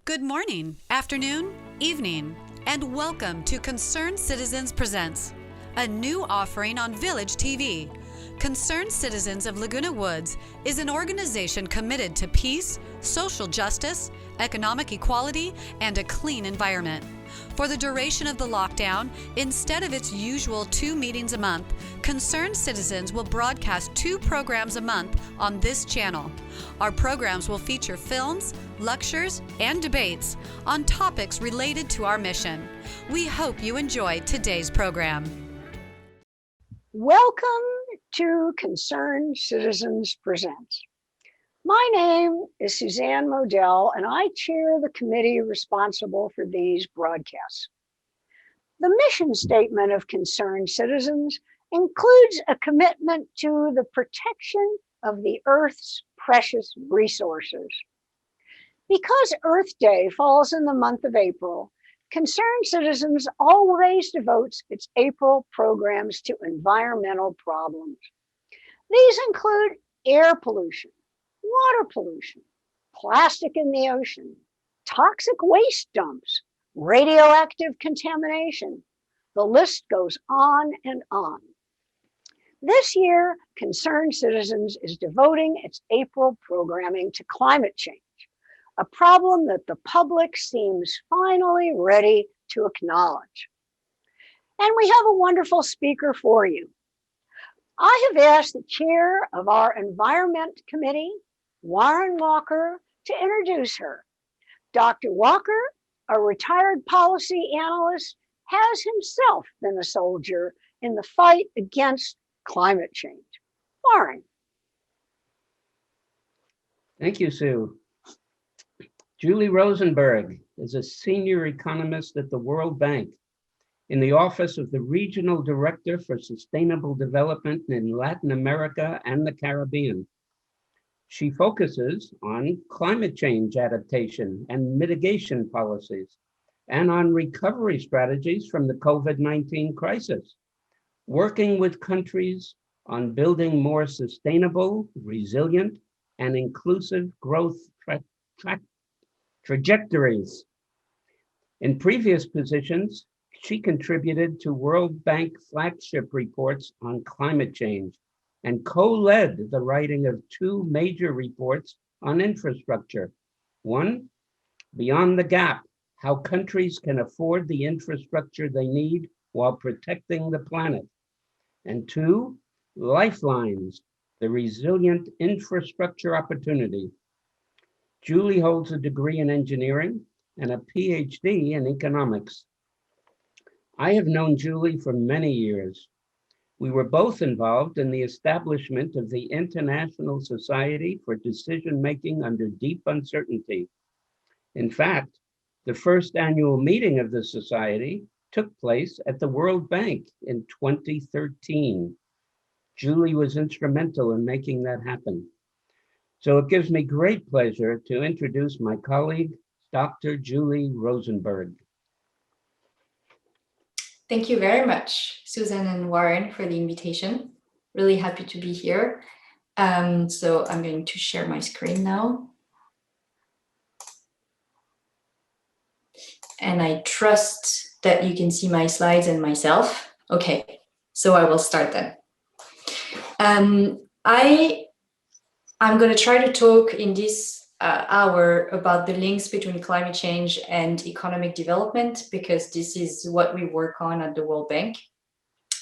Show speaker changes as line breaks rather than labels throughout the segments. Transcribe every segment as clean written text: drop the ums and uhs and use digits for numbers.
Good morning, afternoon, evening, and welcome to Concerned Citizens Presents, a new offering on Village TV. Concerned Citizens of Laguna Woods is an organization committed to peace, social justice, economic equality, and a clean environment. For the duration of the lockdown, instead of its usual 2 meetings a month, Concerned Citizens will broadcast 2 programs a month on this channel. Our programs will feature films, lectures, and debates on topics related to our mission. We hope you enjoy today's program.
Welcome to Concerned Citizens Presents. My name is Suzanne Modell, and I chair the committee responsible for these broadcasts. The mission statement of Concerned Citizens includes a commitment to the protection of the Earth's precious resources. Because Earth Day falls in the month of April, Concerned Citizens always devotes its April programs to environmental problems. These include air pollution, water pollution, plastic in the ocean, toxic waste dumps, radioactive contamination. The list goes on and on. This year, Concerned Citizens is devoting its April programming to climate change, a problem that the public seems finally ready to acknowledge. And we have a wonderful speaker for you. I have asked the chair of our Environment Committee, Warren Walker, to introduce her. Dr. Walker, a retired policy analyst, has himself been a soldier in the fight against climate change. Warren.
Thank you, Sue. Julie Rozenberg is a senior economist at the World Bank in the Office of the Regional Director for Sustainable Development in Latin America and the Caribbean. She focuses on climate change adaptation and mitigation policies, and on recovery strategies from the COVID-19 crisis, working with countries on building more sustainable, resilient, and inclusive growth trajectories. In previous positions, she contributed to World Bank flagship reports on climate change and co-led the writing of 2 major reports on infrastructure. One, Beyond the Gap, How Countries Can Afford the Infrastructure They Need While Protecting the Planet. And 2, Lifelines, the Resilient Infrastructure Opportunity. Julie holds a degree in engineering and a PhD in economics. I have known Julie for many years. We were both involved in the establishment of the International Society for Decision-Making Under Deep Uncertainty. In fact, the first annual meeting of the Society took place at the World Bank in 2013. Julie was instrumental in making that happen. So it gives me great pleasure to introduce my colleague, Dr. Julie Rozenberg.
Thank you very much, Susan and Warren, for the invitation. Really happy to be here. So I'm going to share my screen now. And I trust that you can see my slides and myself. Okay, so I will start then. I'm going to try to talk in this hour about the links between climate change and economic development, because this is what we work on at the World Bank.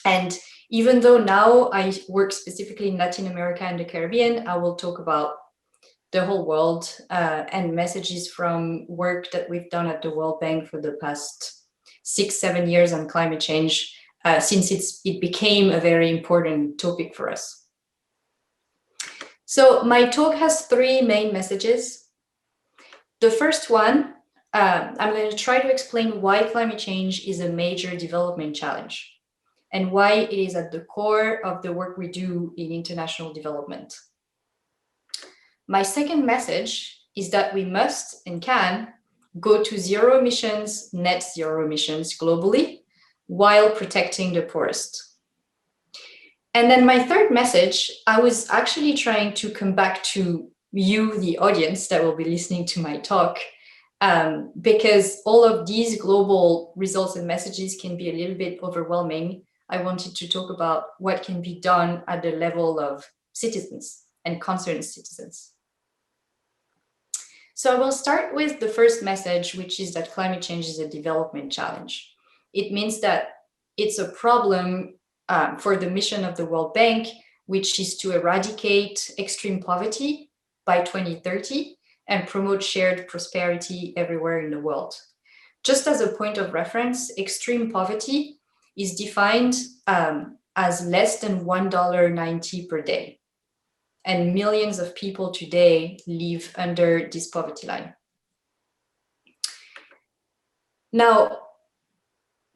And even though now I work specifically in Latin America and the Caribbean, I will talk about the whole world and messages from work that we've done at the World Bank for the past 6-7 years on climate change, since it became a very important topic for us. So my talk has 3 main messages. The first one, I'm going to try to explain why climate change is a major development challenge and why it is at the core of the work we do in international development. My second message is that we must and can go to zero emissions, net zero emissions globally, while protecting the poorest. And then my third message, I was actually trying to come back to you, the audience that will be listening to my talk, because all of these global results and messages can be a little bit overwhelming, I wanted to talk about what can be done at the level of citizens and concerned citizens. So I will start with the first message, which is that climate change is a development challenge. It means that it's a problem for the mission of the World Bank, which is to eradicate extreme poverty by 2030 and promote shared prosperity everywhere in the world. Just as a point of reference, extreme poverty is defined as less than $1.90 per day. And millions of people today live under this poverty line. Now,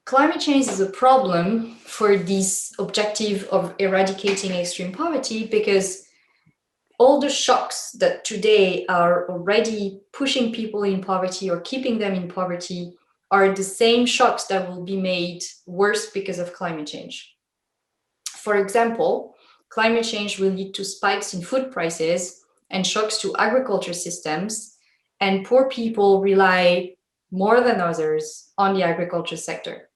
climate change is a problem for this objective of eradicating extreme poverty because all the shocks that today are already pushing people in poverty or keeping them in poverty are the same shocks that will be made worse because of climate change. For example, climate change will lead to spikes in food prices and shocks to agriculture systems, and poor people rely more than others on the agriculture sector.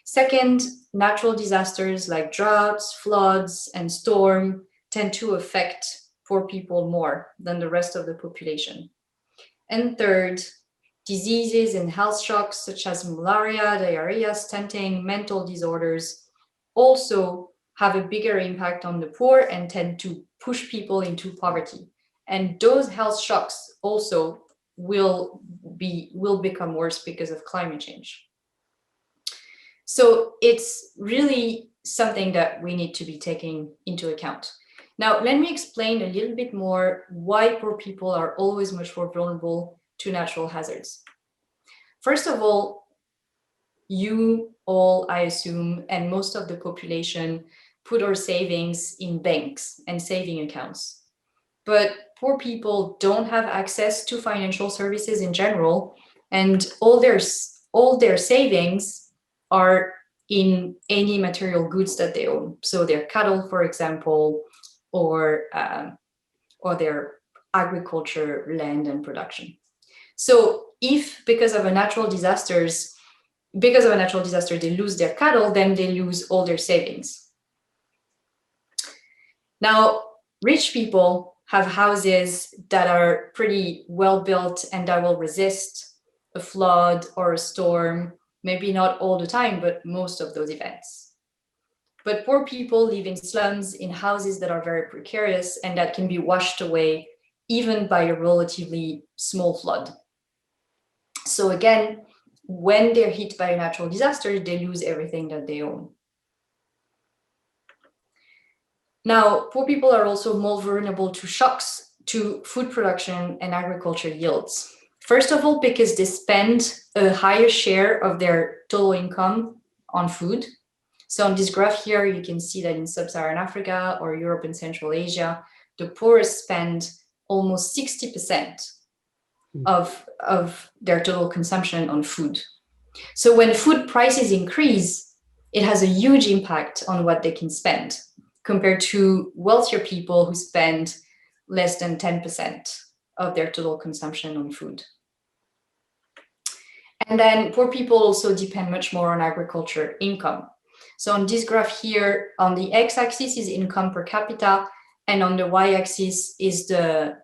Second, natural disasters like droughts, floods, and storm tend to affect poor people more than the rest of the population. And third, diseases and health shocks such as malaria, diarrhea, stunting, mental disorders also have a bigger impact on the poor and tend to push people into poverty. And those health shocks also will become worse because of climate change. So it's really something that we need to be taking into account. Now, let me explain a little bit more why poor people are always much more vulnerable to natural hazards. First of all, you all, I assume, and most of the population put our savings in banks and saving accounts. But poor people don't have access to financial services in general, and all their savings are in any material goods that they own. So their cattle, for example, or their agriculture, land, and production. So if because of a natural disaster they lose their cattle, then they lose all their savings. Now, rich people have houses that are pretty well built and that will resist a flood or a storm, maybe not all the time, but most of those events. But poor people live in slums, in houses that are very precarious and that can be washed away even by a relatively small flood. So again, when they're hit by a natural disaster, they lose everything that they own. Now, poor people are also more vulnerable to shocks to food production and agriculture yields. First of all, because they spend a higher share of their total income on food. So on this graph here, you can see that in sub-Saharan Africa or Europe and Central Asia, the poorest spend almost 60% of their total consumption on food. So when food prices increase, it has a huge impact on what they can spend compared to wealthier people who spend less than 10% of their total consumption on food. And then poor people also depend much more on agriculture income. So on this graph here, on the x-axis is income per capita, and on the y-axis is the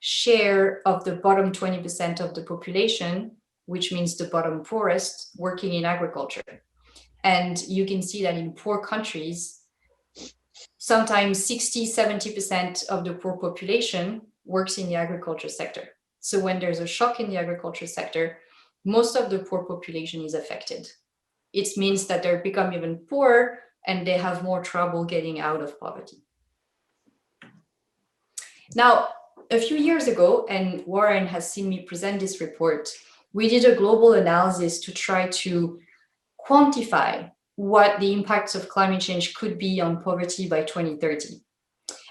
share of the bottom 20% of the population, which means the bottom poorest, working in agriculture. And you can see that in poor countries, sometimes 60-70% of the poor population works in the agriculture sector. So when there's a shock in the agriculture sector, most of the poor population is affected. It means that they become even poorer and they have more trouble getting out of poverty. Now, a few years ago, and Warren has seen me present this report, we did a global analysis to try to quantify what the impacts of climate change could be on poverty by 2030.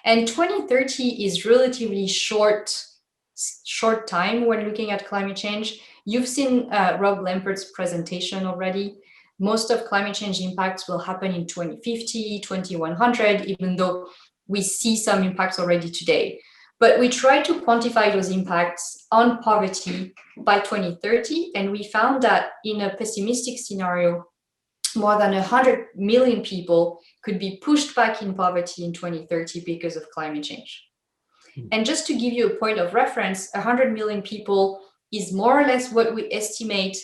And 2030 is relatively short time when looking at climate change. You've seen Rob Lampert's presentation already. Most of climate change impacts will happen in 2050, 2100, even though we see some impacts already today. But we tried to quantify those impacts on poverty by 2030, and we found that in a pessimistic scenario, more than 100 million people could be pushed back in poverty in 2030 because of climate change. And just to give you a point of reference, 100 million people is more or less what we estimate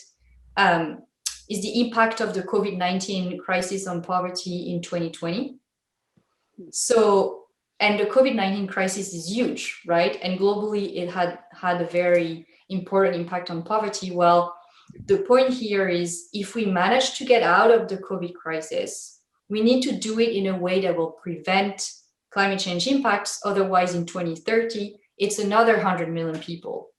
is the impact of the COVID-19 crisis on poverty in 2020. So, and the COVID-19 crisis is huge, right? And globally, it had a very important impact on poverty. Well, the point here is if we manage to get out of the COVID crisis, we need to do it in a way that will prevent climate change impacts. Otherwise, in 2030, it's another 100 million people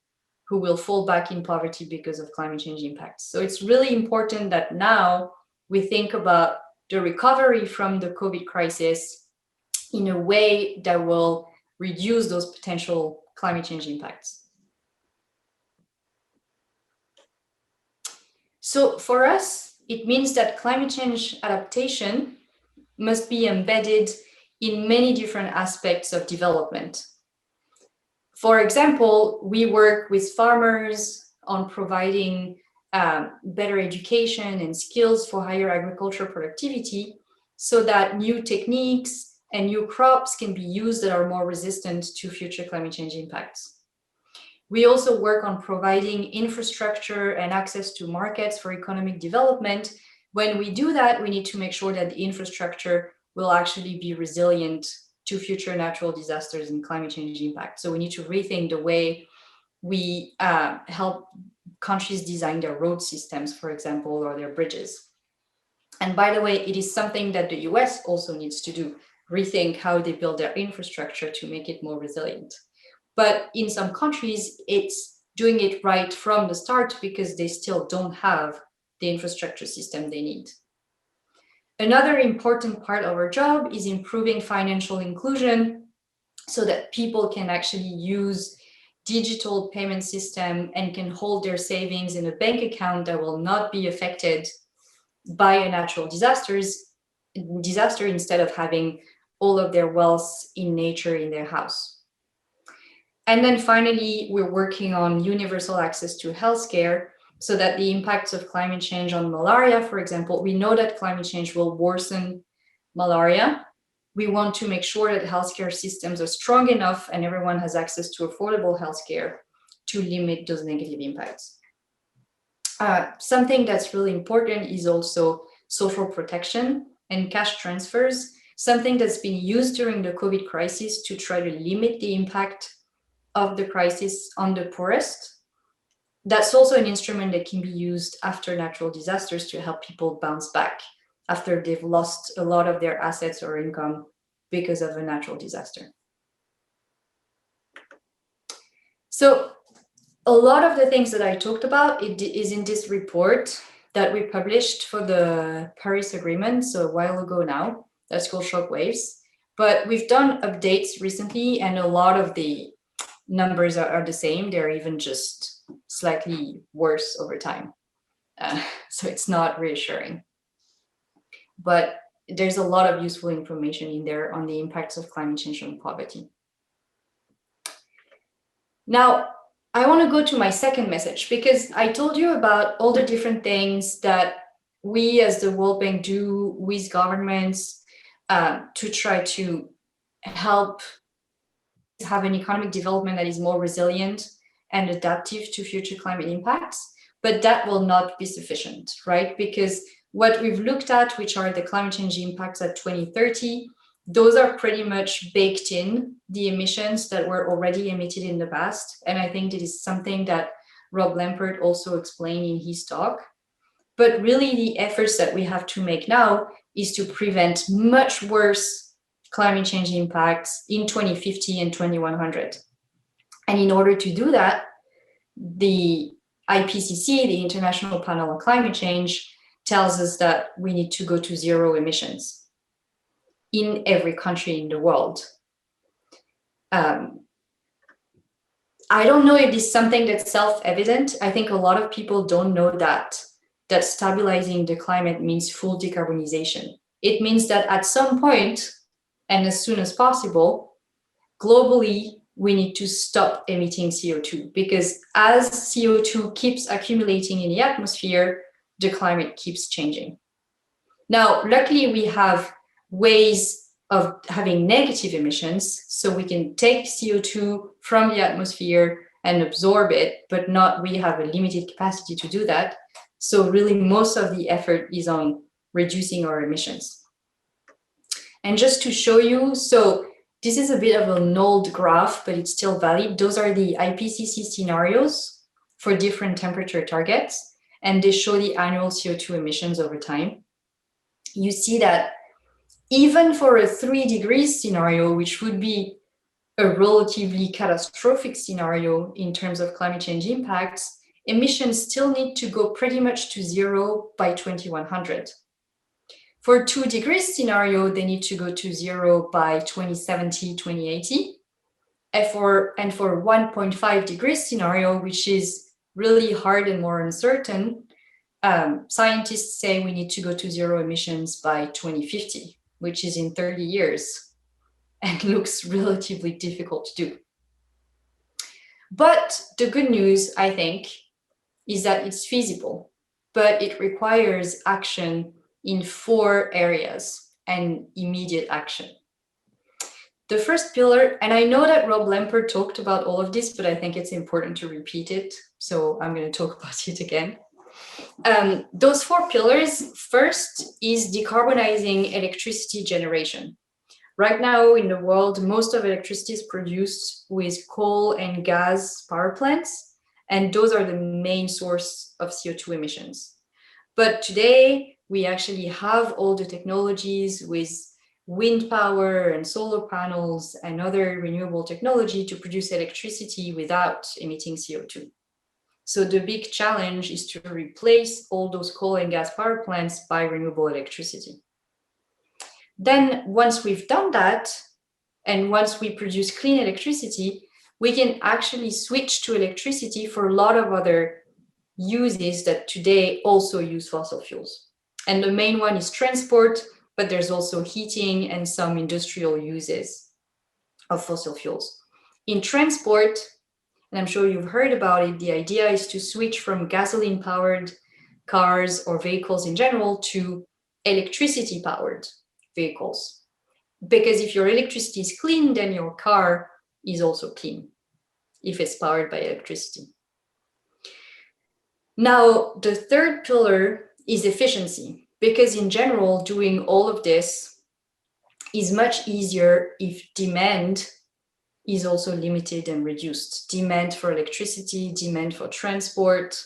who will fall back in poverty because of climate change impacts. So it's really important that now we think about the recovery from the COVID crisis in a way that will reduce those potential climate change impacts. So for us, it means that climate change adaptation must be embedded in many different aspects of development. For example, we work with farmers on providing better education and skills for higher agricultural productivity so that new techniques and new crops can be used that are more resistant to future climate change impacts. We also work on providing infrastructure and access to markets for economic development. When we do that, we need to make sure that the infrastructure will actually be resilient to future natural disasters and climate change impact. So we need to rethink the way we help countries design their road systems, for example, or their bridges. And by the way, it is something that the US also needs to do, rethink how they build their infrastructure to make it more resilient. But in some countries, it's doing it right from the start because they still don't have the infrastructure system they need. Another important part of our job is improving financial inclusion so that people can actually use digital payment system and can hold their savings in a bank account that will not be affected by a natural disaster instead of having all of their wealth in nature in their house. And then finally, we're working on universal access to healthcare so that the impacts of climate change on malaria, for example, we know that climate change will worsen malaria. We want to make sure that healthcare systems are strong enough and everyone has access to affordable healthcare to limit those negative impacts. Something that's really important is also social protection and cash transfers, something that's been used during the COVID crisis to try to limit the impact of the crisis on the poorest. That's also an instrument that can be used after natural disasters to help people bounce back after they've lost a lot of their assets or income because of a natural disaster. So a lot of the things that I talked about is in this report that we published for the Paris Agreement, so a while ago now, that's called Shockwaves. But we've done updates recently and a lot of the numbers are the same. They're even just slightly worse over time. So it's not reassuring. But there's a lot of useful information in there on the impacts of climate change on poverty. Now, I want to go to my second message because I told you about all the different things that we as the World Bank do with governments to try to help have an economic development that is more resilient and adaptive to future climate impacts, but that will not be sufficient, right? Because what we've looked at, which are the climate change impacts at 2030, those are pretty much baked in the emissions that were already emitted in the past. And I think it is something that Rob Lampert also explained in his talk. But really the efforts that we have to make now is to prevent much worse climate change impacts in 2050 and 2100. And in order to do that, the IPCC, the International Panel on Climate Change, tells us that we need to go to zero emissions in every country in the world. I don't know if this is something that's self-evident. I think a lot of people don't know that stabilizing the climate means full decarbonization. It means that at some point, and as soon as possible, globally, we need to stop emitting CO2, because as CO2 keeps accumulating in the atmosphere, the climate keeps changing. Now, luckily, we have ways of having negative emissions, so we can take CO2 from the atmosphere and absorb it, but not we have a limited capacity to do that. So really, most of the effort is on reducing our emissions. And just to show you, so this is a bit of an old graph, but it's still valid. Those are the IPCC scenarios for different temperature targets, and they show the annual CO2 emissions over time. You see that even for a 3 degrees scenario, which would be a relatively catastrophic scenario in terms of climate change impacts, emissions still need to go pretty much to zero by 2100. For 2 degrees scenario, they need to go to zero by 2070, 2080. And for 1.5 degrees scenario, which is really hard and more uncertain, scientists say we need to go to zero emissions by 2050, which is in 30 years, and looks relatively difficult to do. But the good news, I think, is that it's feasible, but it requires action in 4 areas and immediate action. The first pillar, and I know that Rob Lemper talked about all of this, but I think it's important to repeat it, so I'm going to talk about it again. Those 4 pillars, first is decarbonizing electricity generation. Right now in the world, most of electricity is produced with coal and gas power plants, and those are the main source of CO2 emissions. But today, we actually have all the technologies with wind power and solar panels and other renewable technology to produce electricity without emitting CO2. So the big challenge is to replace all those coal and gas power plants by renewable electricity. Then once we've done that, and once we produce clean electricity, we can actually switch to electricity for a lot of other uses that today also use fossil fuels. And the main one is transport, but there's also heating and some industrial uses of fossil fuels. In transport, and I'm sure you've heard about it, the idea is to switch from gasoline-powered cars or vehicles in general to electricity-powered vehicles. Because if your electricity is clean, then your car is also clean, if it's powered by electricity. Now, the third pillar is efficiency, because in general, doing all of this is much easier if demand is also limited and reduced. Demand for electricity, demand for transport,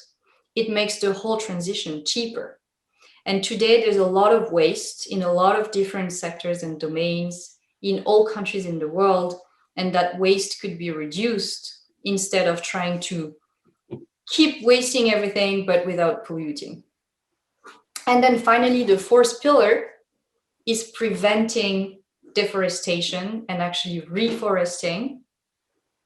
it makes the whole transition cheaper. And today there's a lot of waste in a lot of different sectors and domains in all countries in the world, and that waste could be reduced instead of trying to keep wasting everything but without polluting. And then finally, the fourth pillar is preventing deforestation and actually reforesting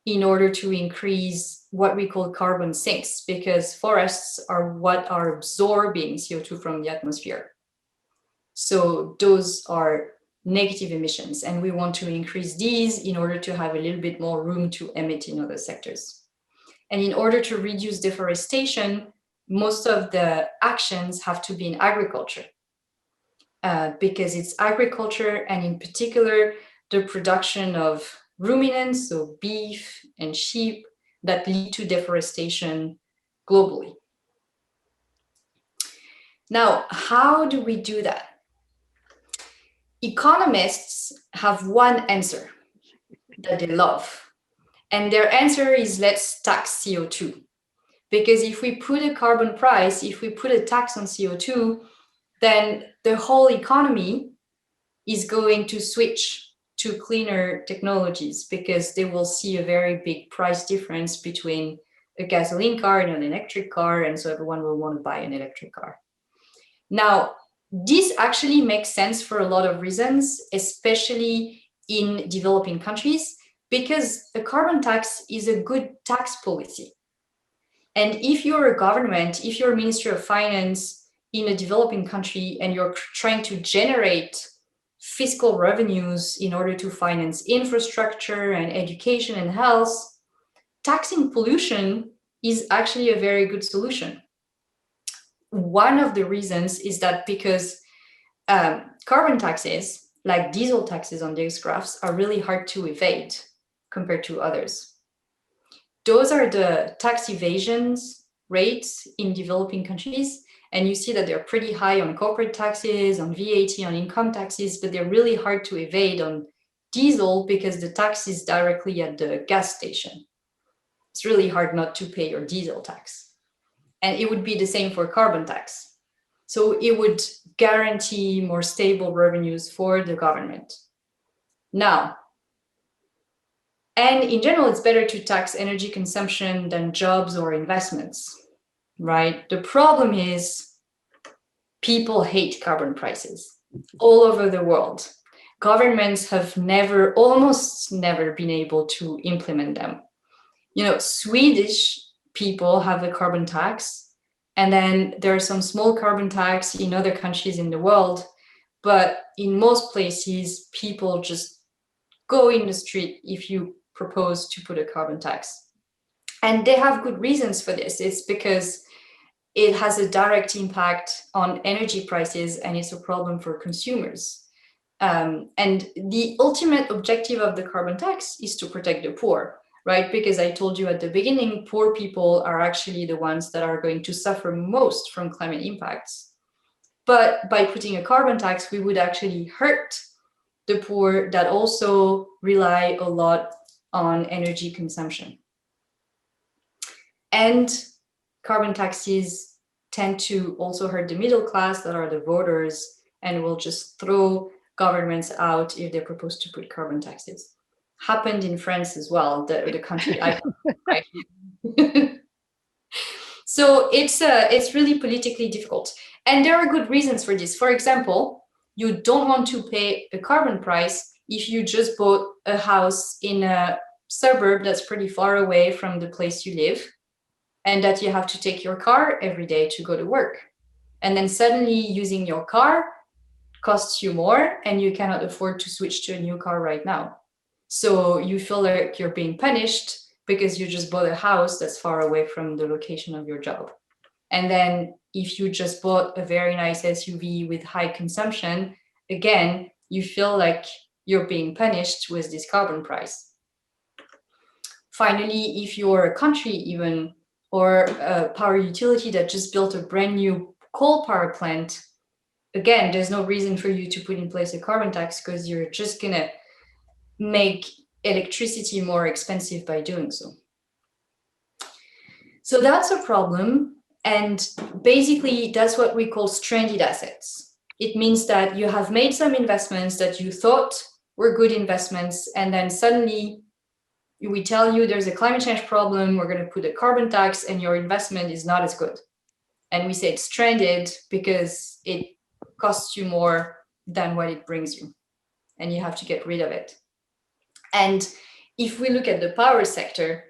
in order to increase what we call carbon sinks, because forests are what are absorbing CO2 from the atmosphere. So those are negative emissions, and we want to increase these in order to have a little bit more room to emit in other sectors. And in order to reduce deforestation, most of the actions have to be in agriculture, because it's agriculture, and in particular, the production of ruminants, so beef and sheep, that lead to deforestation globally. Now, how do we do that? Economists have one answer that they love, and their answer is let's tax CO2. Because if we put a carbon price, if we put a tax on CO2, then the whole economy is going to switch to cleaner technologies, because they will see a very big price difference between a gasoline car and an electric car, and so everyone will want to buy an electric car. Now, this actually makes sense for a lot of reasons, especially in developing countries, because a carbon tax is a good tax policy. And if you're a government, if you're a Ministry of Finance in a developing country and you're trying to generate fiscal revenues in order to finance infrastructure and education and health, taxing pollution is actually a very good solution. One of the reasons is that because carbon taxes, like diesel taxes on these graphs, are really hard to evade compared to others. Those are the tax evasions rates in developing countries. And you see that they're pretty high on corporate taxes, on VAT, on income taxes, but they're really hard to evade on diesel because the tax is directly at the gas station. It's really hard not to pay your diesel tax. And it would be the same for carbon tax. So it would guarantee more stable revenues for the government. Now, and in general, it's better to tax energy consumption than jobs or investments, right? The problem is people hate carbon prices all over the world. Governments have almost never been able to implement them. You know, Swedish people have a carbon tax, and then there are some small carbon tax in other countries in the world, but in most places, people just go in the street if you propose to put a carbon tax. And they have good reasons for this. It's because it has a direct impact on energy prices and it's a problem for consumers. And the ultimate objective of the carbon tax is to protect the poor, right? Because I told you at the beginning, poor people are actually the ones that are going to suffer most from climate impacts. But by putting a carbon tax, we would actually hurt the poor that also rely a lot on energy consumption. And carbon taxes tend to also hurt the middle class, that are the voters, and will just throw governments out if they propose to put carbon taxes. Happened in France as well, the country I right? So it's really politically difficult. And there are good reasons for this. For example, you don't want to pay a carbon price if you just bought a house in a suburb that's pretty far away from the place you live, and that you have to take your car every day to go to work. And then suddenly using your car costs you more and you cannot afford to switch to a new car right now. So you feel like you're being punished because you just bought a house that's far away from the location of your job. And then if you just bought a very nice SUV with high consumption, again, you feel like you're being punished with this carbon price. Finally, if you're a country even, or a power utility that just built a brand new coal power plant, again, there's no reason for you to put in place a carbon tax because you're just gonna make electricity more expensive by doing so. So that's a problem. And basically, that's what we call stranded assets. It means that you have made some investments that you thought were good investments, and then suddenly we tell you there's a climate change problem, we're going to put a carbon tax, and your investment is not as good. And we say it's stranded because it costs you more than what it brings you, and you have to get rid of it. And if we look at the power sector,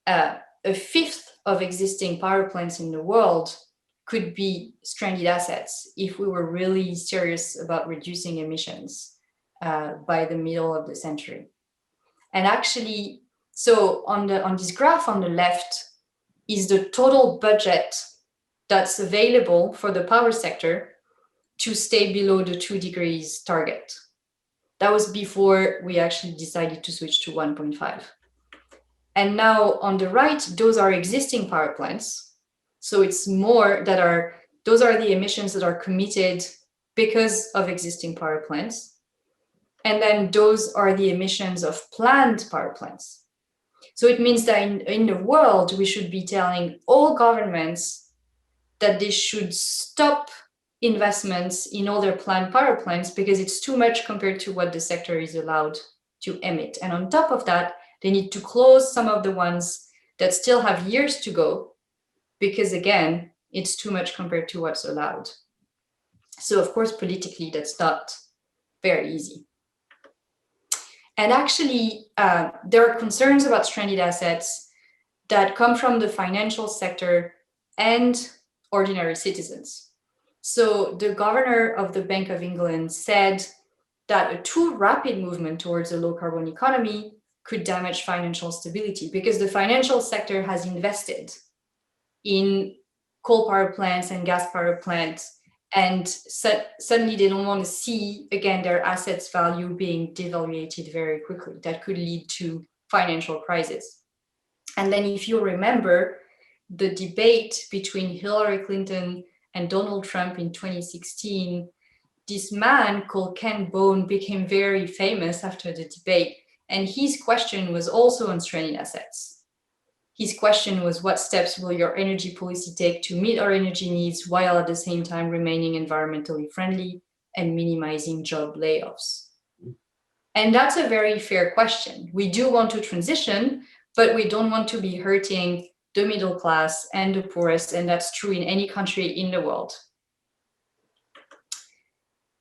a fifth of existing power plants in the world could be stranded assets if we were really serious about reducing emissions by the middle of the century. And actually, so on this graph on the left is the total budget that's available for the power sector to stay below the 2 degrees target. That was before we actually decided to switch to 1.5. And now on the right, those are existing power plants. So it's more those are the emissions that are committed because of existing power plants. And then those are the emissions of planned power plants. So it means that in the world, we should be telling all governments that they should stop investments in all their planned power plants because it's too much compared to what the sector is allowed to emit. And on top of that, they need to close some of the ones that still have years to go because, again, it's too much compared to what's allowed. So, of course, politically, that's not very easy. And actually, there are concerns about stranded assets that come from the financial sector and ordinary citizens. So the governor of the Bank of England said that a too rapid movement towards a low carbon economy could damage financial stability, because the financial sector has invested in coal power plants and gas power plants, and suddenly they don't want to see again their assets value being devaluated very quickly. That could lead to financial crisis. And then if you remember the debate between Hillary Clinton and Donald Trump in 2016, this man called Ken Bone became very famous after the debate. And his question was also on stranded assets. His question was, what steps will your energy policy take to meet our energy needs while at the same time remaining environmentally friendly and minimizing job layoffs? And that's a very fair question. We do want to transition, but we don't want to be hurting the middle class and the poorest, and that's true in any country in the world.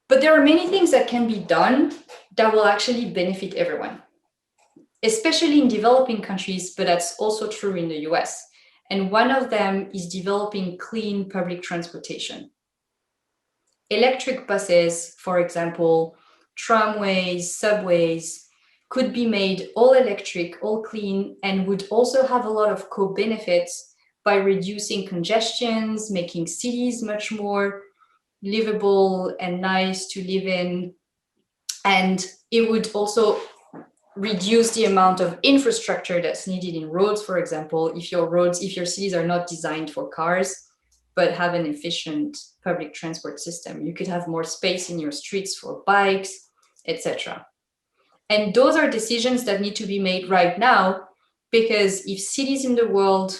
But there are many things that can be done that will actually benefit everyone, especially in developing countries, but that's also true in the US. And one of them is developing clean public transportation. Electric buses, for example, tramways, subways, could be made all electric, all clean, and would also have a lot of co-benefits by reducing congestions, making cities much more livable and nice to live in. And it would also reduce the amount of infrastructure that's needed in roads, for example, if your cities are not designed for cars, but have an efficient public transport system. You could have more space in your streets for bikes, etc. And those are decisions that need to be made right now, because if cities in the world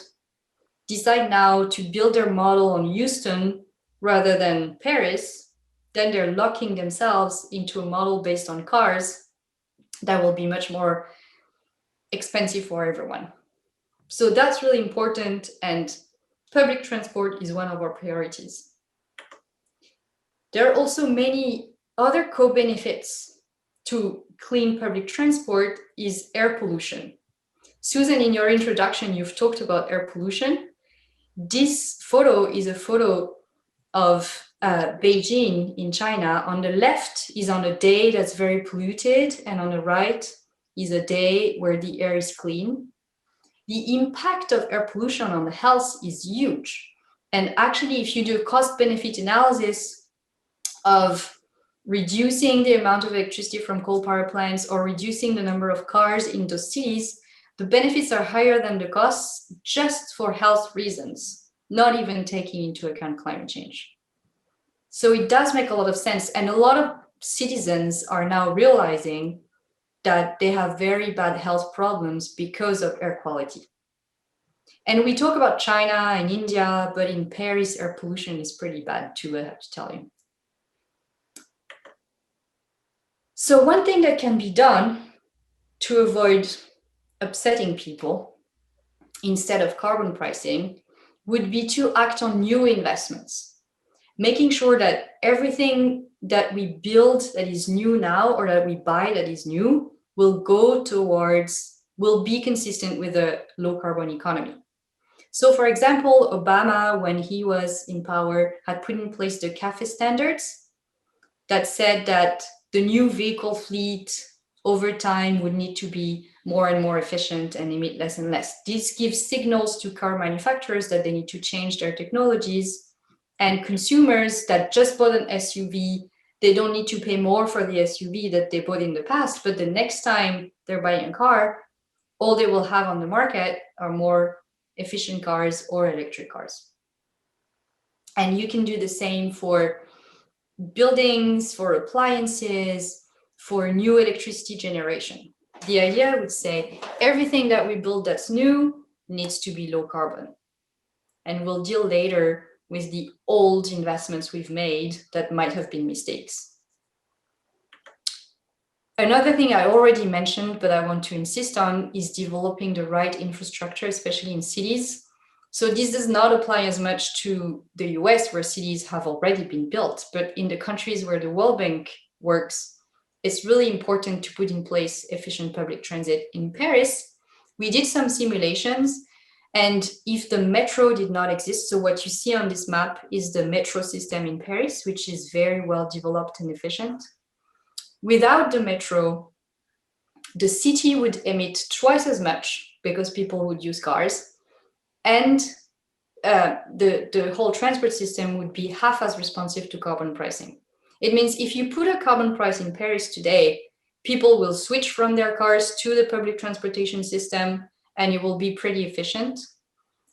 decide now to build their model on Houston rather than Paris, then they're locking themselves into a model based on cars that will be much more expensive for everyone. So that's really important, and public transport is one of our priorities. There are also many other co-benefits to clean public transport is air pollution. Susan, in your introduction, you've talked about air pollution. This photo is a photo of Beijing in China. On the left is on a day that's very polluted, and on the right is a day where the air is clean. The impact of air pollution on the health is huge. And actually, if you do a cost-benefit analysis of reducing the amount of electricity from coal power plants or reducing the number of cars in those cities, the benefits are higher than the costs just for health reasons, not even taking into account climate change. So it does make a lot of sense. And a lot of citizens are now realizing that they have very bad health problems because of air quality. And we talk about China and India, but in Paris, air pollution is pretty bad too, I have to tell you. So one thing that can be done to avoid upsetting people instead of carbon pricing would be to act on new investments, making sure that everything that we build that is new now or that we buy that is new will be consistent with a low carbon economy. So for example, Obama, when he was in power, had put in place the CAFE standards that said that the new vehicle fleet over time would need to be more and more efficient and emit less and less. This gives signals to car manufacturers that they need to change their technologies, and consumers that just bought an SUV, they don't need to pay more for the SUV that they bought in the past, but the next time they're buying a car, all they will have on the market are more efficient cars or electric cars. And you can do the same for buildings, for appliances, for new electricity generation. The idea would say everything that we build that's new needs to be low carbon. And we'll deal later with the old investments we've made that might have been mistakes. Another thing I already mentioned, but I want to insist on, is developing the right infrastructure, especially in cities. So this does not apply as much to the US, where cities have already been built, but in the countries where the World Bank works, it's really important to put in place efficient public transit. In Paris, we did some simulations, and if the metro did not exist, so what you see on this map is the metro system in Paris, which is very well developed and efficient. without the metro, the city would emit twice as much because people would use cars, and the whole transport system would be half as responsive to carbon pricing. It means if you put a carbon price in Paris today, people will switch from their cars to the public transportation system, and it will be pretty efficient.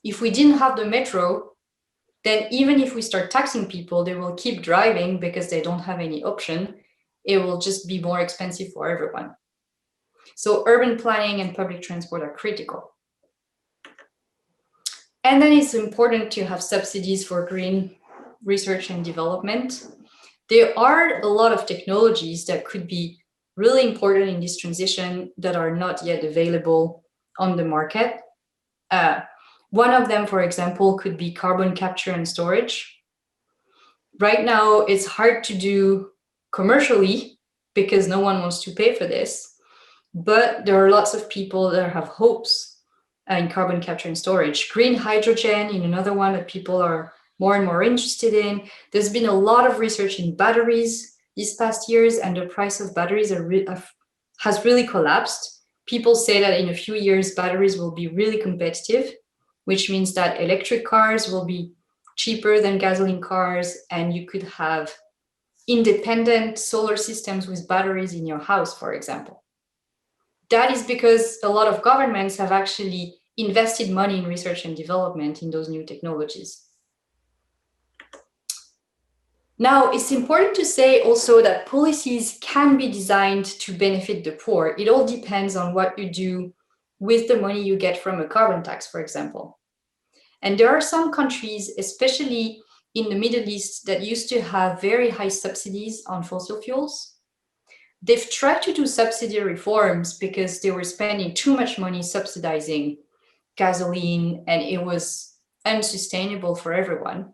If we didn't have the metro, then even if we start taxing people, they will keep driving because they don't have any option. It will just be more expensive for everyone. So urban planning and public transport are critical. And then it's important to have subsidies for green research and development. There are a lot of technologies that could be really important in this transition that are not yet available on the market. One of them, for example, could be carbon capture and storage. Right now, it's hard to do commercially because no one wants to pay for this. But there are lots of people that have hopes in carbon capture and storage. Green hydrogen is another one that people are more and more interested in. There's been a lot of research in batteries these past years, and the price of batteries has really collapsed. People say that in a few years, batteries will be really competitive, which means that electric cars will be cheaper than gasoline cars, and you could have independent solar systems with batteries in your house, for example. That is because a lot of governments have actually invested money in research and development in those new technologies. Now, it's important to say also that policies can be designed to benefit the poor. It all depends on what you do with the money you get from a carbon tax, for example. And there are some countries, especially in the Middle East, that used to have very high subsidies on fossil fuels. They've tried to do subsidy reforms because they were spending too much money subsidizing gasoline, and it was unsustainable for everyone.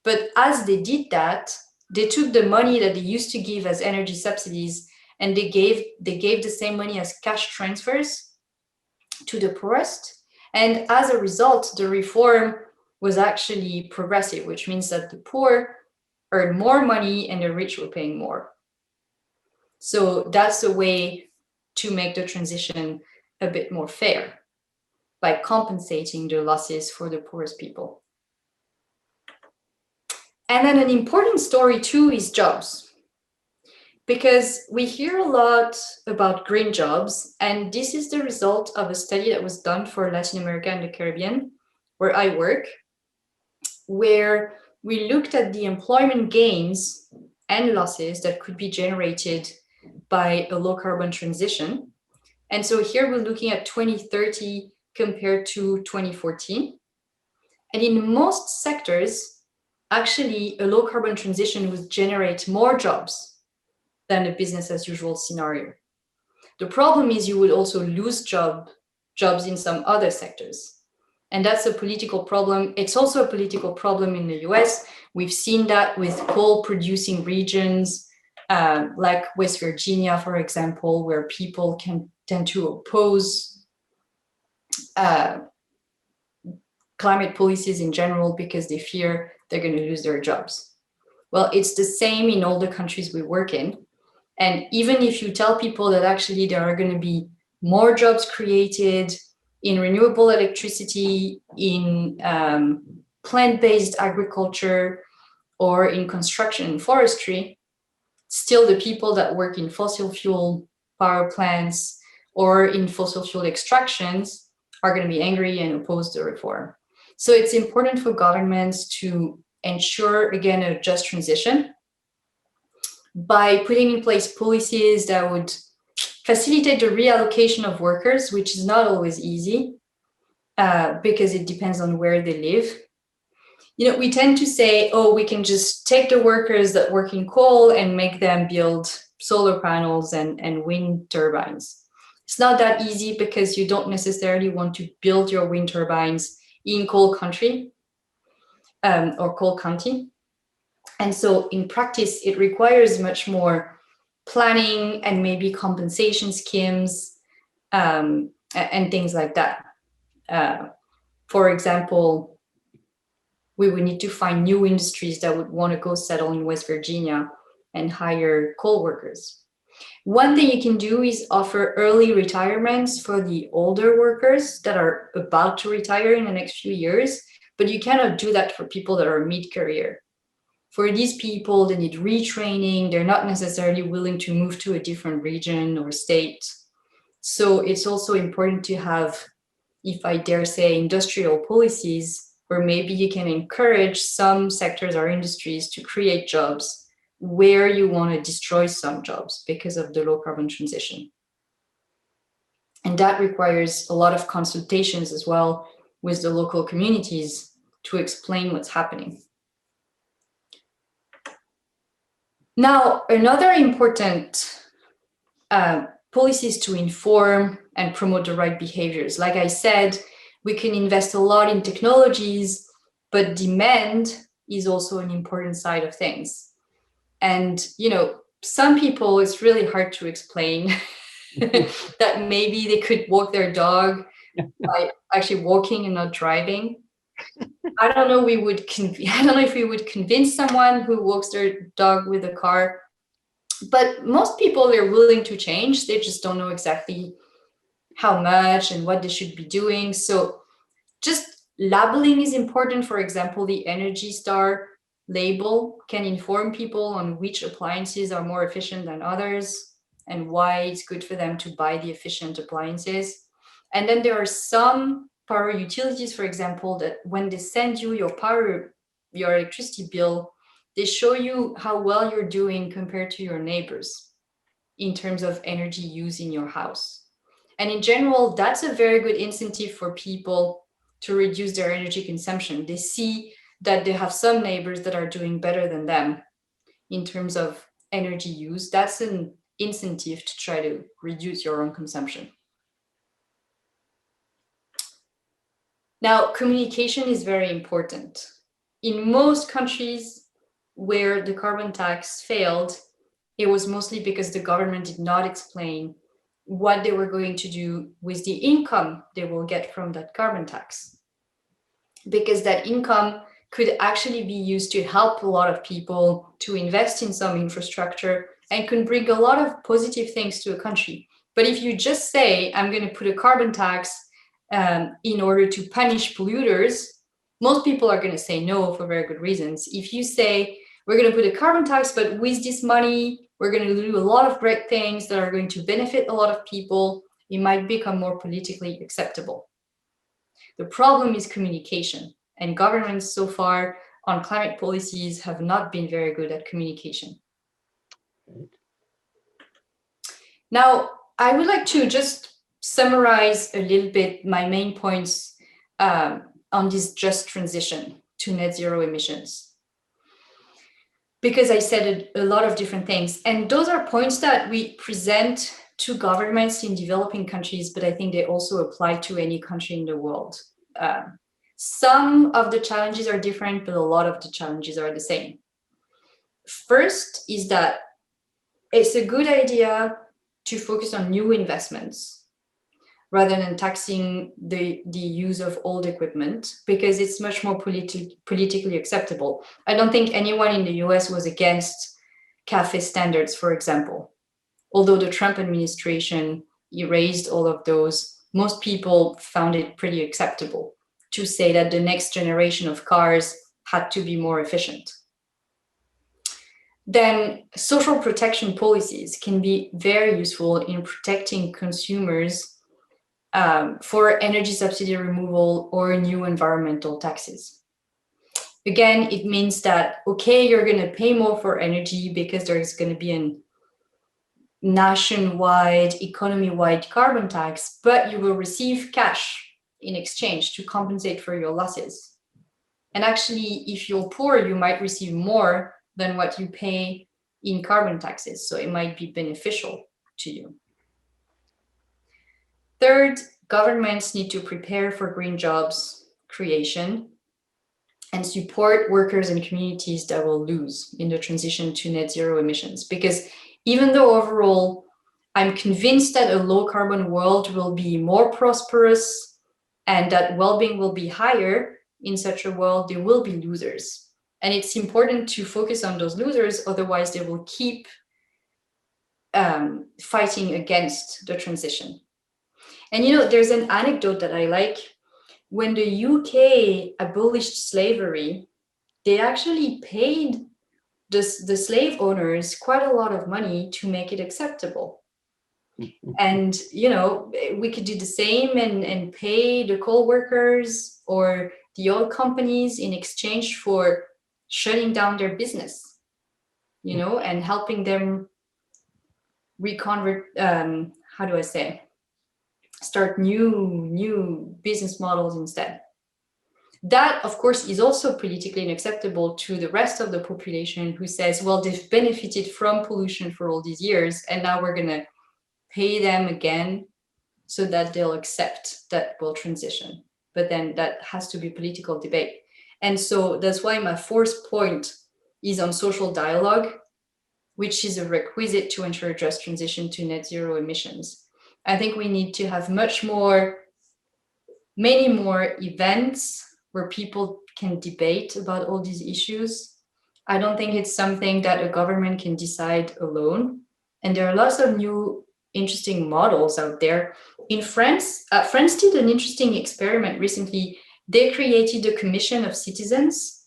But as they did that, they took the money that they used to give as energy subsidies, and they gave the same money as cash transfers to the poorest. And as a result, the reform was actually progressive, which means that the poor earned more money and the rich were paying more. So that's a way to make the transition a bit more fair by compensating the losses for the poorest people. And then an important story too is jobs, because we hear a lot about green jobs, and this is the result of a study that was done for Latin America and the Caribbean, where I work, where we looked at the employment gains and losses that could be generated by a low carbon transition. And so here we're looking at 2030 compared to 2014. And in most sectors, actually a low carbon transition would generate more jobs than a business as usual scenario. The problem is you would also lose jobs in some other sectors. And that's a political problem. It's also a political problem in the US. We've seen that with coal producing regions, like West Virginia, for example, where people can tend to oppose climate policies in general because they fear they're going to lose their jobs. Well, it's the same in all the countries we work in. And even if you tell people that actually there are going to be more jobs created in renewable electricity, in plant-based agriculture, or in construction and forestry, still the people that work in fossil fuel power plants or in fossil fuel extractions are going to be angry and oppose the reform. So it's important for governments to ensure, again, a just transition by putting in place policies that would facilitate the reallocation of workers, which is not always easy because it depends on where they live. You know, we tend to say, oh, we can just take the workers that work in coal and make them build solar panels and wind turbines. It's not that easy because you don't necessarily want to build your wind turbines in coal country or coal county. And so in practice, it requires much more planning and maybe compensation schemes and things like that. For example, we would need to find new industries that would want to go settle in West Virginia and hire coal workers. One thing you can do is offer early retirements for the older workers that are about to retire in the next few years, but you cannot do that for people that are mid-career. For these people, they need retraining. They're not necessarily willing to move to a different region or state. So it's also important to have, if I dare say, industrial policies where maybe you can encourage some sectors or industries to create jobs where you want to destroy some jobs because of the low carbon transition. And that requires a lot of consultations as well with the local communities to explain what's happening. Now, another important policy is to inform and promote the right behaviors. Like I said, we can invest a lot in technologies, but demand is also an important side of things. And, you know, some people, it's really hard to explain that maybe they could walk their dog by actually walking and not driving. I don't know if we would convince someone who walks their dog with a car, but most people are willing to change. They just don't know exactly how much and what they should be doing. So just labeling is important. For example, the Energy Star label can inform people on which appliances are more efficient than others and why it's good for them to buy the efficient appliances. And then there are some power utilities, for example, that when they send you your electricity bill, they show you how well you're doing compared to your neighbors in terms of energy use in your house. And in general, that's a very good incentive for people to reduce their energy consumption. They see that they have some neighbors that are doing better than them in terms of energy use. That's an incentive to try to reduce your own consumption. Now, communication is very important. In most countries where the carbon tax failed, it was mostly because the government did not explain what they were going to do with the income they will get from that carbon tax. Because that income could actually be used to help a lot of people to invest in some infrastructure and can bring a lot of positive things to a country. But if you just say, I'm going to put a carbon tax in order to punish polluters, most people are going to say no for very good reasons. If you say, we're going to put a carbon tax, but with this money, we're going to do a lot of great things that are going to benefit a lot of people, it might become more politically acceptable. The problem is communication, and governments so far on climate policies have not been very good at communication. Now, I would like to just summarize a little bit my main points on this just transition to net zero emissions, because I said a lot of different things. And those are points that we present to governments in developing countries, but I think they also apply to any country in the world. Some of the challenges are different, but a lot of the challenges are the same. First is that it's a good idea to focus on new investments rather than taxing the use of old equipment, because it's much more politically acceptable. I don't think anyone in the US was against CAFE standards, for example. Although the Trump administration erased all of those, most people found it pretty acceptable to say that the next generation of cars had to be more efficient. Then social protection policies can be very useful in protecting consumers for energy subsidy removal or new environmental taxes. Again, it means that, okay, you're going to pay more for energy because there's going to be a nationwide, economy-wide carbon tax, but you will receive cash in exchange to compensate for your losses. And actually, if you're poor, you might receive more than what you pay in carbon taxes, so it might be beneficial to you. Third, governments need to prepare for green jobs creation and support workers and communities that will lose in the transition to net zero emissions. Because even though overall, I'm convinced that a low carbon world will be more prosperous and that well-being will be higher in such a world, there will be losers. And it's important to focus on those losers, otherwise they will keep fighting against the transition. And there's an anecdote that I like. When the UK abolished slavery, they actually paid the slave owners quite a lot of money to make it acceptable. And we could do the same and pay the coal workers or the oil companies in exchange for shutting down their business, and helping them reconvert, how do I say, start new business models instead. That, of course, is also politically unacceptable to the rest of the population who says, well, they've benefited from pollution for all these years, and now we're going to pay them again so that they'll accept that we'll transition. But then that has to be political debate. And so that's why my fourth point is on social dialogue, which is a requisite to ensure a just transition to net zero emissions. I think we need to have many more events where people can debate about all these issues. I don't think it's something that a government can decide alone. And there are lots of new interesting models out there. In France, France did an interesting experiment recently. They created a commission of citizens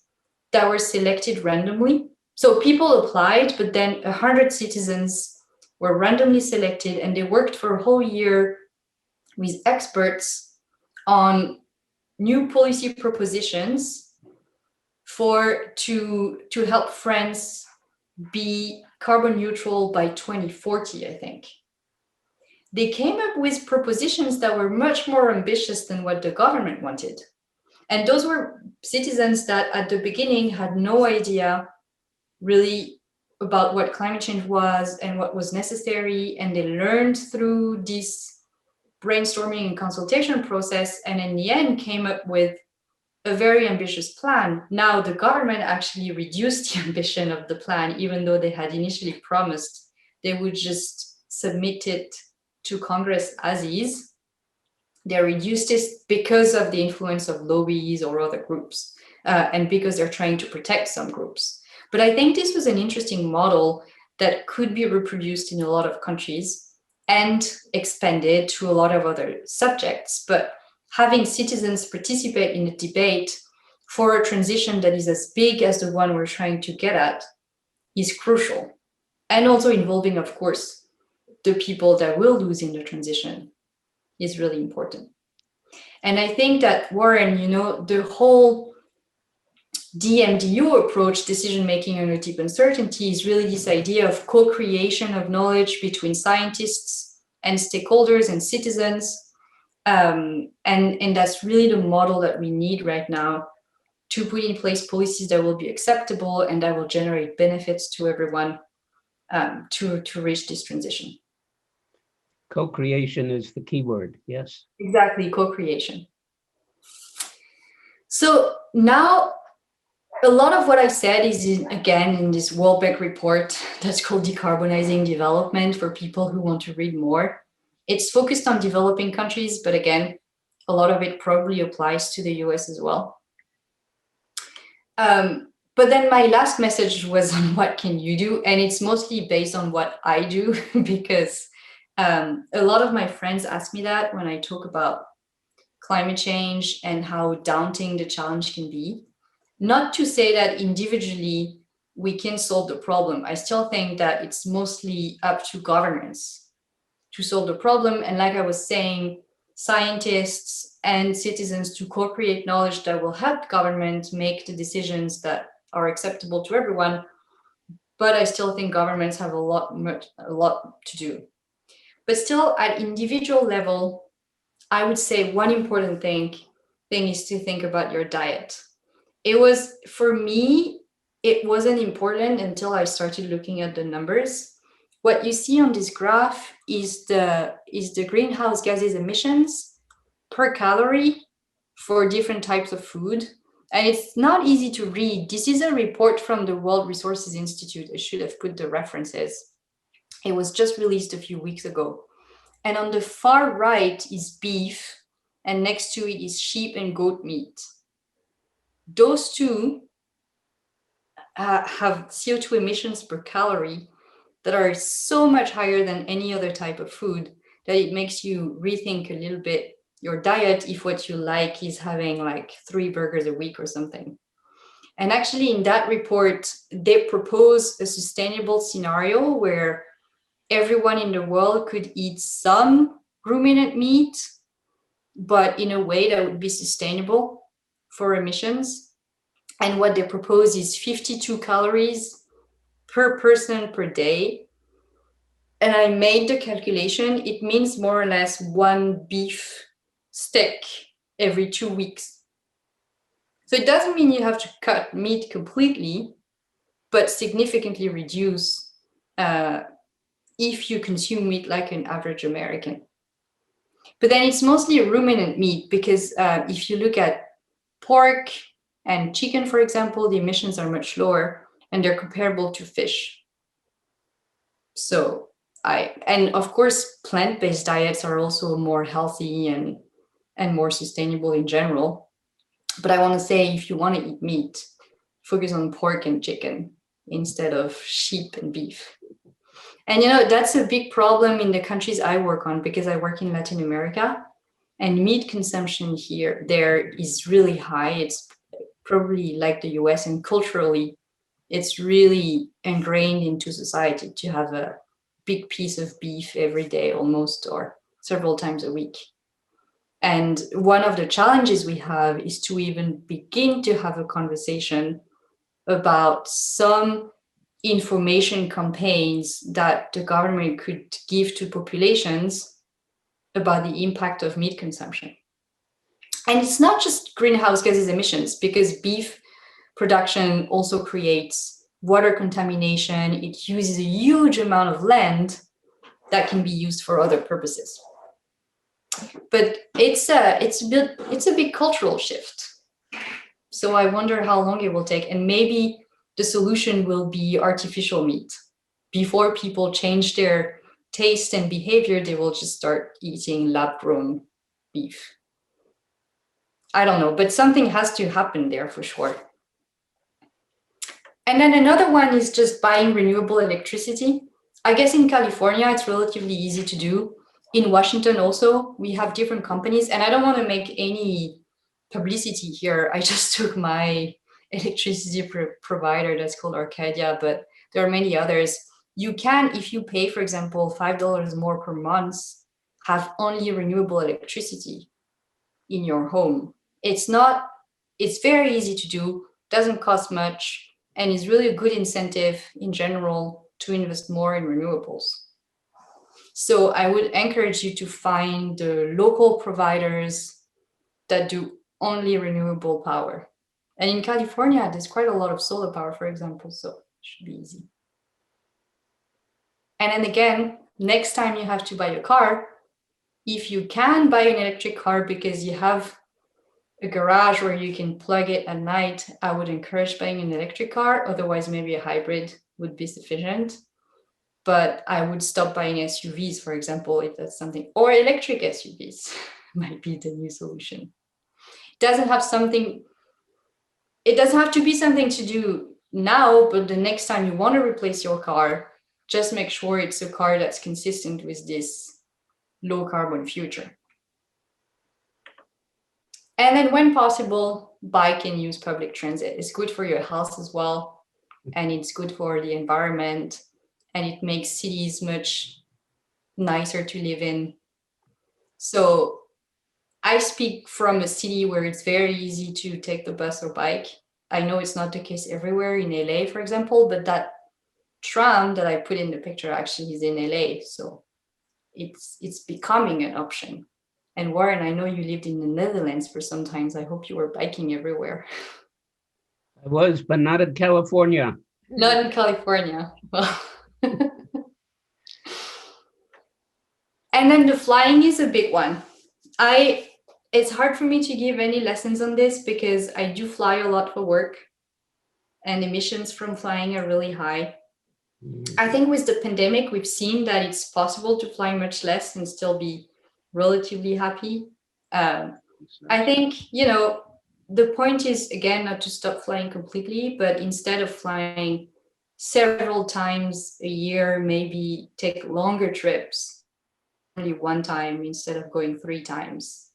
that were selected randomly. So people applied, but then 100 citizens were randomly selected, and they worked for a whole year with experts on new policy propositions to help France be carbon neutral by 2040, I think. They came up with propositions that were much more ambitious than what the government wanted. And those were citizens that at the beginning had no idea really about what climate change was and what was necessary. And they learned through this brainstorming and consultation process, and in the end came up with a very ambitious plan. Now the government actually reduced the ambition of the plan, even though they had initially promised they would just submit it to Congress as is. They reduced it because of the influence of lobbies or other groups, and because they're trying to protect some groups. But I think this was an interesting model that could be reproduced in a lot of countries and expanded to a lot of other subjects. But having citizens participate in a debate for a transition that is as big as the one we're trying to get at is crucial. And also involving, of course, the people that will lose in the transition is really important. And I think that, Warren, the whole DMDU approach, decision-making under deep uncertainty, is really this idea of co-creation of knowledge between scientists and stakeholders and citizens. And that's really the model that we need right now to put in place policies that will be acceptable and that will generate benefits to everyone to reach this transition.
Co-creation is the key word, yes?
Exactly, co-creation. So now, a lot of what I said is, in this World Bank report that's called Decarbonizing Development for people who want to read more. It's focused on developing countries, but again, a lot of it probably applies to the US as well. But then my last message was on what can you do? And it's mostly based on what I do, because a lot of my friends ask me that when I talk about climate change and how daunting the challenge can be. Not to say that individually we can solve the problem. I still think that it's mostly up to governments to solve the problem. And like I was saying, scientists and citizens to co-create knowledge that will help government make the decisions that are acceptable to everyone. But I still think governments have a lot to do. But still, at individual level, I would say one important thing is to think about your diet. For me, it wasn't important until I started looking at the numbers. What you see on this graph is the greenhouse gases emissions per calorie for different types of food. And it's not easy to read. This is a report from the World Resources Institute. I should have put the references. It was just released a few weeks ago. And on the far right is beef, and next to it is sheep and goat meat. Those two have CO2 emissions per calorie that are so much higher than any other type of food that it makes you rethink a little bit your diet if what you like is having like 3 burgers a week or something. And actually in that report, they propose a sustainable scenario where everyone in the world could eat some ruminant meat, but in a way that would be sustainable for emissions. And what they propose is 52 calories per person per day. And I made the calculation. It means more or less 1 beef steak every 2 weeks. So it doesn't mean you have to cut meat completely, but significantly reduce if you consume meat like an average American. But then it's mostly ruminant meat because if you look at pork and chicken, for example, the emissions are much lower and they're comparable to fish. So and of course, plant-based diets are also more healthy and more sustainable in general. But I want to say, if you want to eat meat, focus on pork and chicken instead of sheep and beef. And that's a big problem in the countries I work on, because I work in Latin America, and meat consumption there is really high. It's probably like the US, and culturally, it's really ingrained into society to have a big piece of beef every day almost, or several times a week. And one of the challenges we have is to even begin to have a conversation about some information campaigns that the government could give to populations about the impact of meat consumption. And it's not just greenhouse gases emissions, because beef production also creates water contamination. It uses a huge amount of land that can be used for other purposes. But it's a big cultural shift. So I wonder how long it will take, and maybe the solution will be artificial meat. Before people change their taste and behavior, they will just start eating lab-grown beef. I don't know, but something has to happen there for sure. And then another one is just buying renewable electricity. I guess in California, it's relatively easy to do. In Washington also, we have different companies, and I don't want to make any publicity here. I just took my electricity provider that's called Arcadia, but there are many others. You can, if you pay, for example, $5 more per month, have only renewable electricity in your home. It's very easy to do, doesn't cost much, and is really a good incentive in general to invest more in renewables. So I would encourage you to find the local providers that do only renewable power. And in California, there's quite a lot of solar power, for example, so it should be easy. And then again, next time you have to buy a car, if you can buy an electric car because you have a garage where you can plug it at night, I would encourage buying an electric car. Otherwise, maybe a hybrid would be sufficient. But I would stop buying SUVs, for example, if that's something, or electric SUVs might be the new solution. It doesn't have to be something to do now, but the next time you want to replace your car, just make sure it's a car that's consistent with this low carbon future. And then when possible, bike and use public transit. It's good for your health as well, and it's good for the environment, and it makes cities much nicer to live in. So I speak from a city where it's very easy to take the bus or bike. I know it's not the case everywhere in LA, for example, but that tram that I put in the picture actually is in LA. So it's becoming an option. And Warren, I know you lived in the Netherlands for some time. I hope you were biking everywhere.
I was, but not in California.
Not in California. Well. And then the flying is a big one. It's hard for me to give any lessons on this because I do fly a lot for work, and emissions from flying are really high. I think with the pandemic, we've seen that it's possible to fly much less and still be relatively happy. I think, the point is, again, not to stop flying completely, but instead of flying several times a year, maybe take longer trips, only one time instead of going 3 times.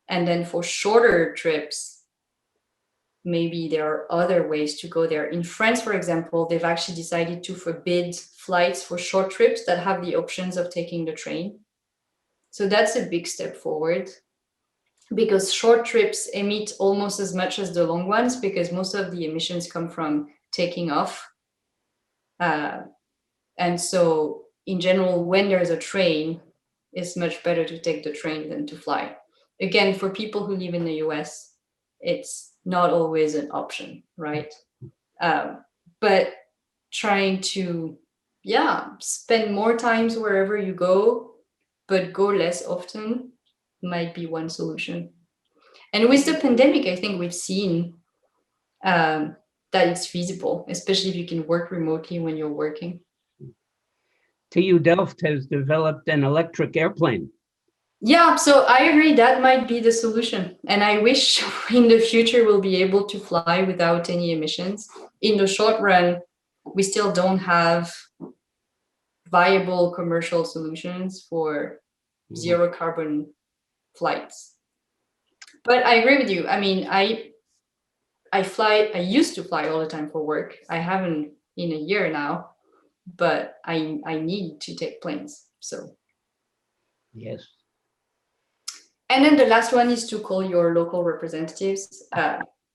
And then for shorter trips, maybe there are other ways to go there. In France, for example, they've actually decided to forbid flights for short trips that have the options of taking the train. So that's a big step forward, because short trips emit almost as much as the long ones, because most of the emissions come from taking off. And so in general, when there's a train, it's much better to take the train than to fly. Again, for people who live in the US, it's not always an option, right? But trying to, spend more times wherever you go, but go less often might be one solution. And with the pandemic, I think we've seen that it's feasible, especially if you can work remotely when you're working.
TU Delft has developed an electric airplane.
Yeah, so I agree that might be the solution. And I wish in the future we'll be able to fly without any emissions. In the short run, we still don't have viable commercial solutions for zero carbon flights. But I agree with you. I mean, I used to fly all the time for work. I haven't in a year now, but I need to take planes. So
Yes.
And then the last one is to call your local representatives,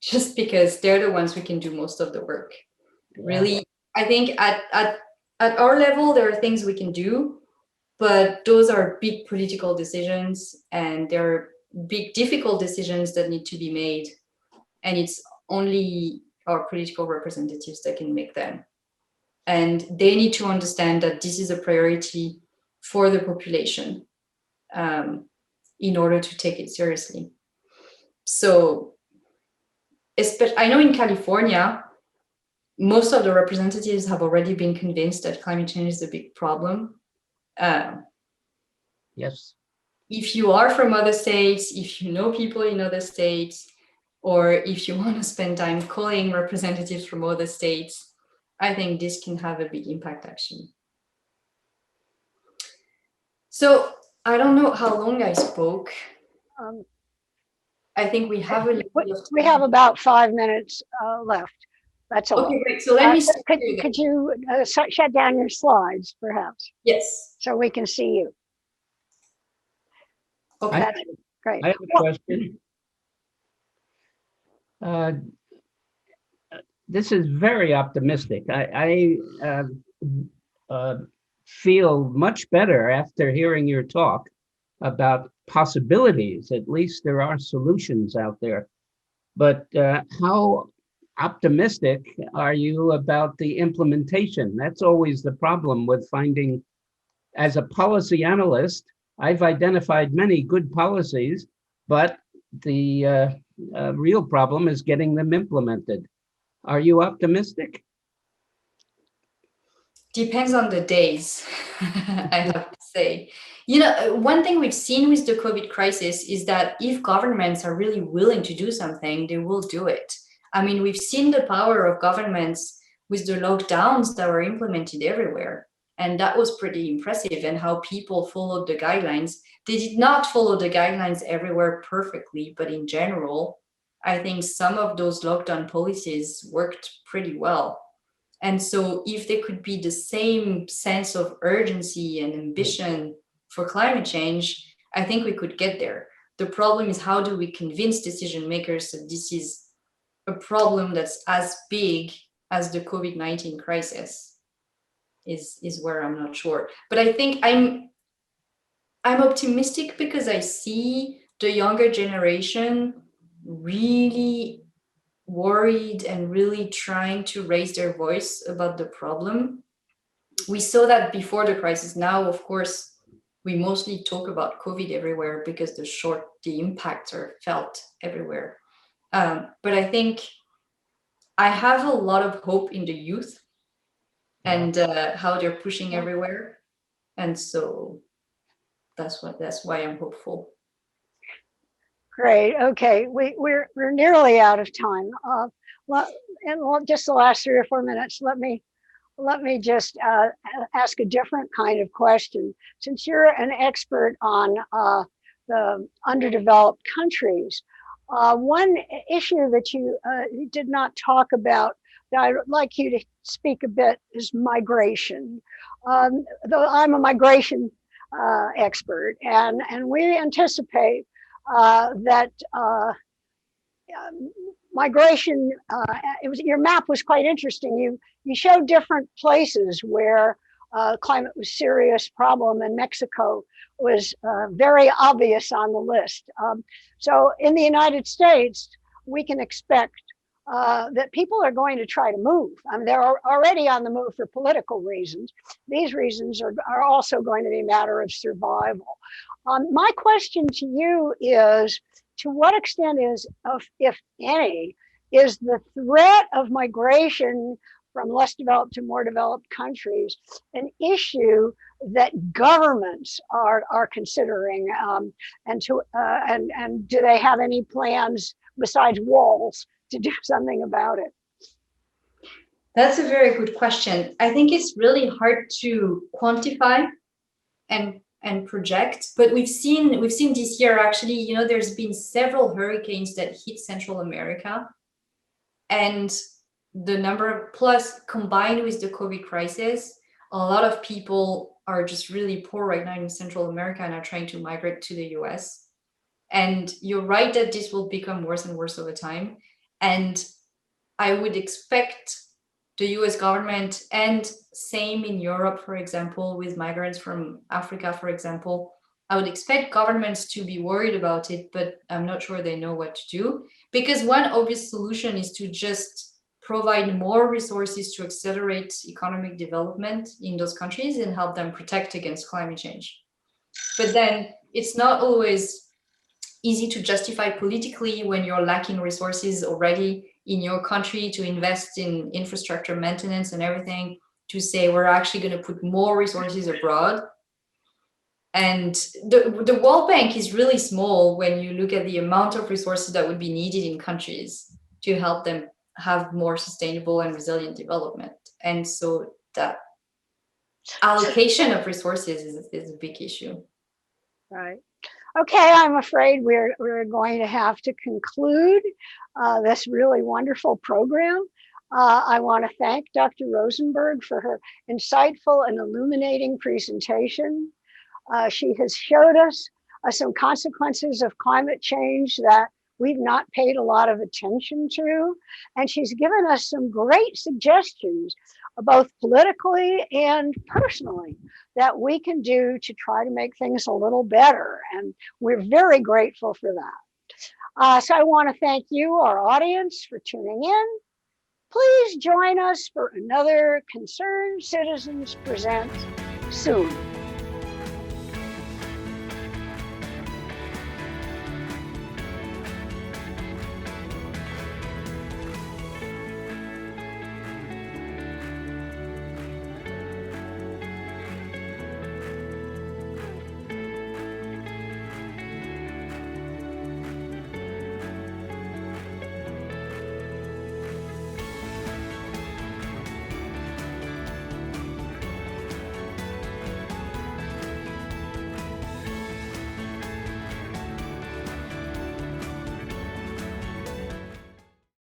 just because they're the ones who can do most of the work. Really, I think at our level, there are things we can do, but those are big political decisions, and there are big difficult decisions that need to be made. And it's only our political representatives that can make them. And they need to understand that this is a priority for the population. In order to take it seriously. So, I know in California, most of the representatives have already been convinced that climate change is a big problem.
Yes.
If you are from other states, if you know people in other states, or if you want to spend time calling representatives from other states, I think this can have a big impact, actually. So, I don't know how long I spoke. I think we have a little bit of time.
We have about 5 minutes left. That's all.
Okay, great. So let me
could you shut down your slides, perhaps?
Yes.
So we can see you.
Okay.
That's great.
I have a question. This is very optimistic. I feel much better after hearing your talk about possibilities. At least there are solutions out there. But how optimistic are you about the implementation? That's always the problem with finding, as a policy analyst, I've identified many good policies, but the real problem is getting them implemented. Are you optimistic?
Depends on the days, I have to say. You know, one thing we've seen with the COVID crisis is that if governments are really willing to do something, they will do it. I mean, we've seen the power of governments with the lockdowns that were implemented everywhere. And that was pretty impressive, and how people followed the guidelines. They did not follow the guidelines everywhere perfectly, but in general, I think some of those lockdown policies worked pretty well. And so if there could be the same sense of urgency and ambition for climate change, I think we could get there. The problem is, how do we convince decision makers that this is a problem that's as big as the COVID-19 crisis is where I'm not sure. But I think I'm optimistic because I see the younger generation really worried and really trying to raise their voice about the problem. We saw that before the crisis. Now, of course, we mostly talk about COVID everywhere because the impacts are felt everywhere. But I think I have a lot of hope in the youth and how they're pushing everywhere. And so that's why I'm hopeful.
Great. Okay, we're nearly out of time. And just the last 3 or 4 minutes, let me let me just ask a different kind of question. Since you're an expert on the underdeveloped countries, one issue that you did not talk about that I would like you to speak a bit is migration. Though I'm a migration expert, and we anticipate that migration, your map was quite interesting. You showed different places where climate was a serious problem, and Mexico was very obvious on the list. So in the United States, we can expect that people are going to try to move. I mean, they're already on the move for political reasons. These reasons are also going to be a matter of survival. My question to you is, to what extent is, if any, is the threat of migration from less developed to more developed countries an issue that governments are considering, and do they have any plans besides walls to do something about it?
That's a very good question. I think it's really hard to quantify and project, but we've seen this year, actually, you know, there's been several hurricanes that hit Central America, and the number plus combined with the COVID crisis, a lot of people are just really poor right now in Central America and are trying to migrate to the US. And you're right that this will become worse and worse over time. And I would expect the US government, and same in Europe, for example, with migrants from Africa, for example, I would expect governments to be worried about it, but I'm not sure they know what to do. Because one obvious solution is to just provide more resources to accelerate economic development in those countries and help them protect against climate change. But then it's not always easy to justify politically when you're lacking resources already in your country to invest in infrastructure maintenance and everything, to say we're actually going to put more resources abroad. And the World Bank is really small when you look at the amount of resources that would be needed in countries to help them have more sustainable and resilient development. And so that allocation of resources is a big issue.
Right. Okay, I'm afraid we're going to have to conclude this really wonderful program. I want to thank Dr. Rozenberg for her insightful and illuminating presentation. She has showed us some consequences of climate change that we've not paid a lot of attention to. And she's given us some great suggestions, both politically and personally, that we can do to try to make things a little better. And we're very grateful for that. So I want to thank you, our audience, for tuning in. Please join us for another Concerned Citizens Present soon.